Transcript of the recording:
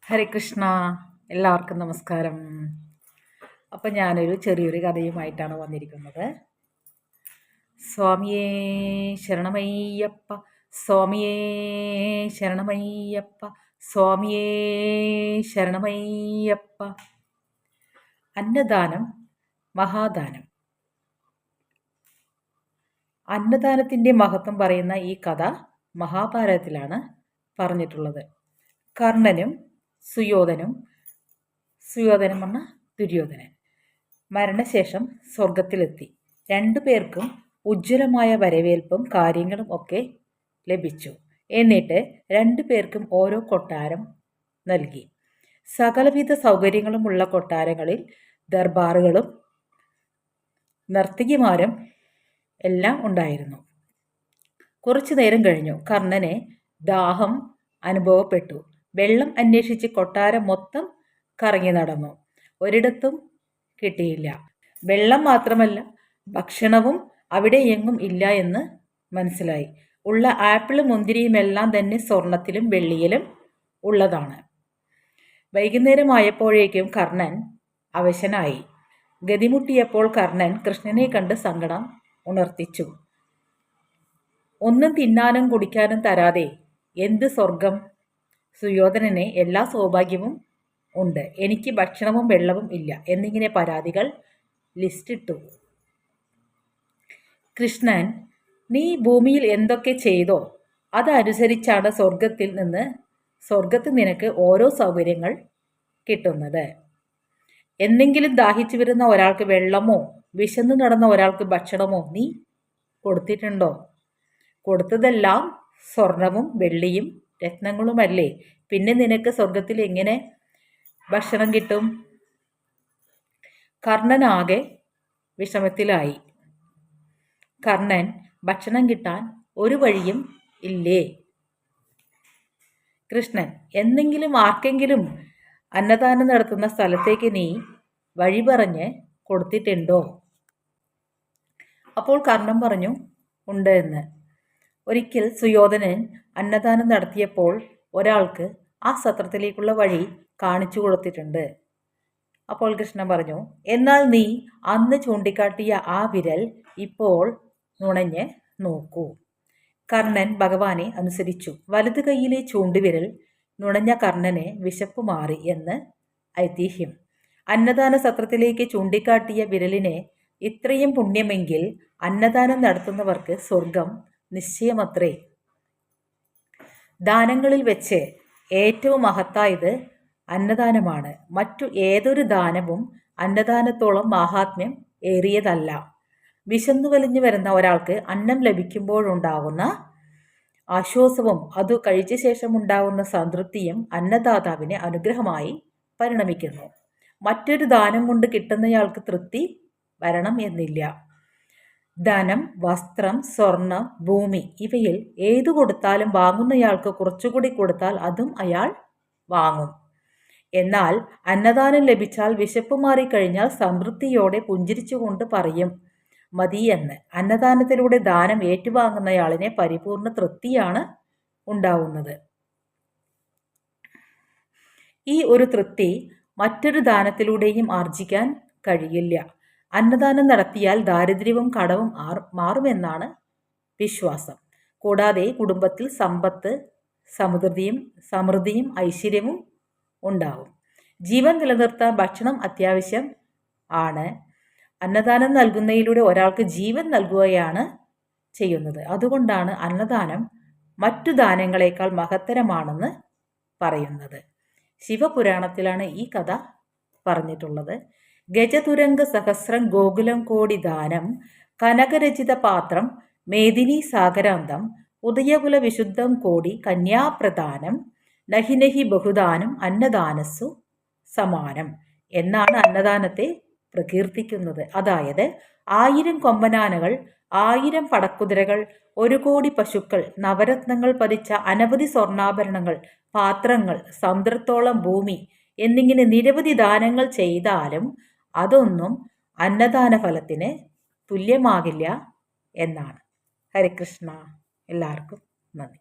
ഹരേ കൃഷ്ണ. എല്ലാവർക്കും നമസ്കാരം. അപ്പം ഞാനൊരു ചെറിയൊരു കഥയുമായിട്ടാണ് വന്നിരിക്കുന്നത്. സ്വാമിയേ ശരണമയ്യപ്പ, സ്വാമിയേ ശരണമയ്യപ്പ, സ്വാമിയേ ശരണമയ്യപ്പ. അന്നദാനം മഹാദാനം. അന്നദാനത്തിൻ്റെ മഹത്വം പറയുന്ന ഈ കഥ മഹാഭാരതത്തിലാണ് പറഞ്ഞിട്ടുള്ളത്. കർണനും സുയോധനും പറഞ്ഞ ദുര്യോധനൻ മരണശേഷം സ്വർഗത്തിലെത്തി. രണ്ടു പേർക്കും ഉജ്ജ്വലമായ വരവേൽപ്പും കാര്യങ്ങളും ഒക്കെ ലഭിച്ചു. എന്നിട്ട് രണ്ടു പേർക്കും ഓരോ കൊട്ടാരം നൽകി. സകലവിധ സൗകര്യങ്ങളുമുള്ള കൊട്ടാരങ്ങളിൽ ദർബാറുകളും നർത്തകിമാരും എല്ലാം ഉണ്ടായിരുന്നു. കുറച്ചു നേരം കഴിഞ്ഞു കർണന് ദാഹം അനുഭവപ്പെട്ടു. വെള്ളം അന്വേഷിച്ച് കൊട്ടാരം മൊത്തം കറങ്ങി നടന്നു. ഒരിടത്തും കിട്ടിയില്ല. വെള്ളം മാത്രമല്ല, ഭക്ഷണവും അവിടെ എങ്ങും ഇല്ല എന്ന് മനസ്സിലായി. ഉള്ള ആപ്പിളും മുന്തിരിയുമെല്ലാം തന്നെ സ്വർണത്തിലും വെള്ളിയിലും ഉള്ളതാണ്. വൈകുന്നേരമായപ്പോഴേക്കും കർണൻ അവശനായി. ഗതിമുട്ടിയപ്പോൾ കർണൻ കൃഷ്ണനെ കണ്ട് സങ്കടം ഉണർത്തിച്ചു. ഒന്നും തിന്നാനും കുടിക്കാനും തരാതെ എന്ത് സ്വർഗം? സുയോധനന് എല്ലാ സൗഭാഗ്യവും ഉണ്ട്, എനിക്ക് ഭക്ഷണവും വെള്ളവും ഇല്ല എന്നിങ്ങനെ പരാതികൾ ലിസ്റ്റിട്ടു. കൃഷ്ണൻ, നീ ഭൂമിയിൽ എന്തൊക്കെ ചെയ്തോ അതനുസരിച്ചാണ് സ്വർഗത്തിൽ നിനക്ക് ഓരോ സൗകര്യങ്ങൾ കിട്ടുന്നത്. എന്തെങ്കിലും ദാഹിച്ചു വരുന്ന ഒരാൾക്ക് വെള്ളമോ വിശന്നു നടന്ന ഒരാൾക്ക് ഭക്ഷണമോ നീ കൊടുത്തിട്ടുണ്ടോ? കൊടുത്തതെല്ലാം സ്വർണവും വെള്ളിയും രത്നങ്ങളുമല്ലേ. പിന്നെ നിനക്ക് സ്വർഗത്തിൽ എങ്ങനെ ഭക്ഷണം കിട്ടും? കർണനാകെ വിഷമത്തിലായി. കർണൻ, ഭക്ഷണം കിട്ടാൻ ഒരു വഴിയും ഇല്ലേ? കൃഷ്ണൻ, എന്തെങ്കിലും ആർക്കെങ്കിലും അന്നദാനം നടത്തുന്ന സ്ഥലത്തേക്ക് നീ വഴി പറഞ്ഞ് കൊടുത്തിട്ടുണ്ടോ? അപ്പോൾ കർണൻ പറഞ്ഞു, ഉണ്ട് എന്ന്. ഒരിക്കൽ സുയോധനൻ അന്നദാനം നടത്തിയപ്പോൾ ഒരാൾക്ക് ആ സത്രത്തിലേക്കുള്ള വഴി കാണിച്ചു കൊടുത്തിട്ടുണ്ട്. അപ്പോൾ കൃഷ്ണൻ പറഞ്ഞു, എന്നാൽ നീ അന്ന് ചൂണ്ടിക്കാട്ടിയ ആ വിരൽ ഇപ്പോൾ നുണഞ്ഞ് നോക്കൂ. കർണൻ ഭഗവാനെ അനുസരിച്ചു. വലതു കൈയിലെ ചൂണ്ടുവിരൽ നുണഞ്ഞ കർണന് വിശപ്പ് മാറി എന്ന് ഐതിഹ്യം. അന്നദാന സത്രത്തിലേക്ക് ചൂണ്ടിക്കാട്ടിയ വിരലിന് ഇത്രയും പുണ്യമെങ്കിൽ അന്നദാനം നടത്തുന്നവർക്ക് സ്വർഗം നിശ്ചയമത്രേ. ദാനങ്ങളിൽ വെച്ച് ഏറ്റവും മഹത്തായത് അന്നദാനമാണ്. മറ്റു ഏതൊരു ദാനവും അന്നദാനത്തോളം മാഹാത്മ്യം ഏറിയതല്ല. വിശന്നു വലിഞ്ഞു വരുന്ന ഒരാൾക്ക് അന്നം ലഭിക്കുമ്പോഴുണ്ടാകുന്ന ആശ്വാസവും അതു കഴിച്ച ശേഷം ഉണ്ടാകുന്ന സംതൃപ്തിയും അന്നദാതാവിന് അനുഗ്രഹമായി പരിണമിക്കുന്നു. മറ്റൊരു ദാനം കൊണ്ട് കിട്ടുന്നയാൾക്ക് തൃപ്തി വരണം എന്നില്ല. ധനം, വസ്ത്രം, സ്വർണം, ഭൂമി ഇവയിൽ ഏതു കൊടുത്താലും വാങ്ങുന്നയാൾക്ക് കുറച്ചുകൂടി കൊടുത്താൽ അതും അയാൾ വാങ്ങും. എന്നാൽ അന്നദാനം ലഭിച്ചാൽ വിശപ്പ് മാറിക്കഴിഞ്ഞാൽ സംതൃപ്തിയോടെ പുഞ്ചിരിച്ചുകൊണ്ട് പറയും മതി എന്ന്. അന്നദാനത്തിലൂടെ ദാനം ഏറ്റുവാങ്ങുന്നയാളിനെ പരിപൂർണ തൃപ്തിയാണ് ഉണ്ടാവുന്നത്. ഈ ഒരു തൃപ്തി മറ്റൊരു ദാനത്തിലൂടെയും ആർജിക്കാൻ കഴിയില്ല. അന്നദാനം നടത്തിയാൽ ദാരിദ്ര്യവും കടവും മാറുമെന്നാണ് വിശ്വാസം. കൂടാതെ കുടുംബത്തിൽ സമ്പത്ത്, സമൃദ്ധിയും ഐശ്വര്യവും ഉണ്ടാവും. ജീവൻ നിലനിർത്താൻ ഭക്ഷണം അത്യാവശ്യം ആണ്. അന്നദാനം നൽകുന്നതിലൂടെ ഒരാൾക്ക് ജീവൻ നൽകുകയാണ് ചെയ്യുന്നത്. അതുകൊണ്ടാണ് അന്നദാനം മറ്റു ദാനങ്ങളെക്കാൾ മഹത്തരമാണെന്ന് പറയുന്നത്. ശിവപുരാണത്തിലാണ് ഈ കഥ പറഞ്ഞിട്ടുള്ളത്. ഗജതുരംഗ സഹസ്രം ഗോകുലം കോടി ദാനം കനകരചിത പാത്രം മേദിനി സാഗരാന്തം ഉദയകുല വിശുദ്ധം കോടി കന്യാപ്രദാനം നഹി നഹി ബഹുദാനം അന്നദാനസ്സു സമാനം എന്നാണ് അന്നദാനത്തെ പ്രകീർത്തിക്കുന്നത്. അതായത് 1000 കൊമ്പനാനകൾ, 1000 പടക്കുതിരകൾ, 1 കോടി പശുക്കൾ, നവരത്നങ്ങൾ പതിച്ച അനവധി സ്വർണ്ണാഭരണങ്ങൾ, പാത്രങ്ങൾ, സമുദ്രത്തോളം ഭൂമി എന്നിങ്ങനെ നിരവധി ദാനങ്ങൾ ചെയ്താലും അതൊന്നും അന്നദാന ഫലത്തിന് തുല്യമാകില്ല എന്നാണ്. ഹരേ കൃഷ്ണ. എല്ലാവർക്കും നന്ദി.